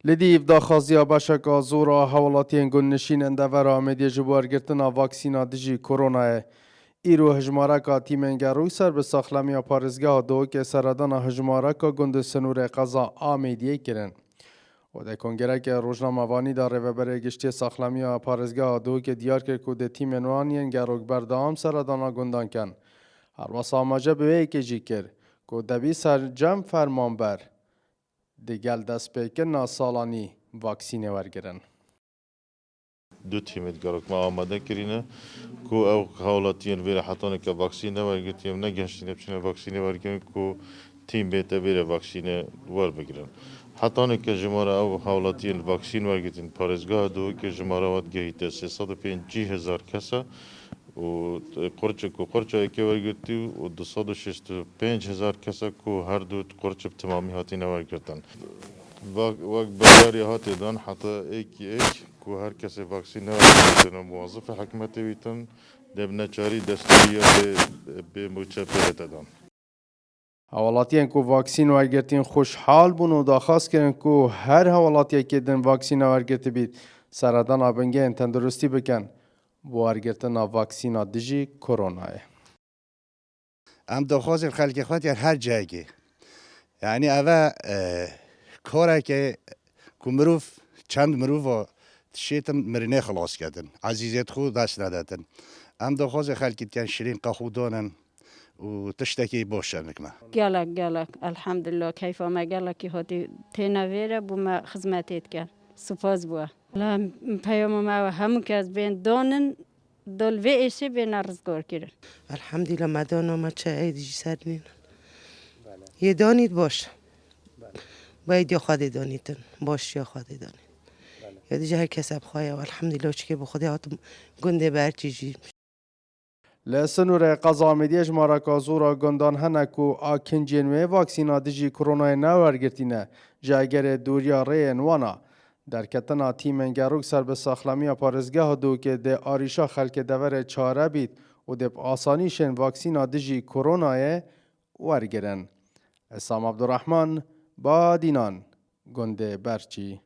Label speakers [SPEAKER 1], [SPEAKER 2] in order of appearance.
[SPEAKER 1] لدیف داخازیا باشکا زورا حوالاتین گلنشین اندور آمدی جبوار گرتنا واکسینا دجی کرونا ایرو هجمارکا تیمنگروی سر به ساخلمی پارزگاه دو که سردان هجمارکا گند سنور قضا آمیدیه کرن. و در کنگره که روزنامه وانی داره و برای گشتی ساخلمی پارزگاه دو که دیار کرد که ده تیم نوانین گروگ بردام سردانا گندان کن. هر واسه آماجه به که جی کرد که دبی سر جمع فرمان بر دیگل دست پیکن سالانی واکسینه ورگرن.
[SPEAKER 2] دو تیمت گرک ما آماده کرینه کو او حالاتین ویره حتانه که واکسینه ورگتیم نگهشتینه بچینه واکسینه ورگن کو تیم بیت ویره واکسینه ور بگیرن حتانه که جماره او حالاتین واکسین ورگتین پارزگاه دو که جماره واد گهیته 350,000 کسا و قرچه که ورگتی و 265,000 کسا کو هر دو قرچه تمامی هاتینه ورگتن وقت برداری هاتی دان حتی ایک که هر کسی واکسین نورگیرن و موظف حکمت بیتن دب نچاری دستوری به موچه پیرت دان.
[SPEAKER 1] حوالاتیان که واکسین ورگرتین خوشحال بون و داخواست کردن که هر حوالاتی که دن واکسین ورگرت بید سردان آبنگه تندرستی بکن ورگرتن واکسین دجی کرونا.
[SPEAKER 3] ام دخواست خلق خواهد هر جایی یعنی اوه کاره که مروف چند مروف شیطم مرینه خلاص کردن عزیزیت خود دست ندادن ام دخواست خلقی شیرین قخودانن و تشتكي بوشانك ما
[SPEAKER 4] قالك الحمد لله كيف ما قالك هاتي تنويره بما خدماتيت كان سپاس بوا لا پیام ما هم که از بین دانن دل ویشی بین رزگار کردن
[SPEAKER 5] الحمد لله مدانا ما چه ایدی سرنین یه دانید باش باید یا خواهد دانیدن باش یا خواهد دانید یا دیگه هر کس بخواه و الحمدلله چه که بخوده هاتم گنده برچیجی
[SPEAKER 1] لسنور قضا مدیش مارکا زورا گندان هنکو آکنجینوی واکسینا دجی کرونا نورگرتینه جاگر دوریا ریین وانا در کتنا تیمنگروک سر به ساخلمی پارزگاه دو که ده آریشا خلک دور چاره بید و ده آسانیشن واکسینا دجی کرونا ورگرن. اسام عبدالرحمن با دینان گنده برچی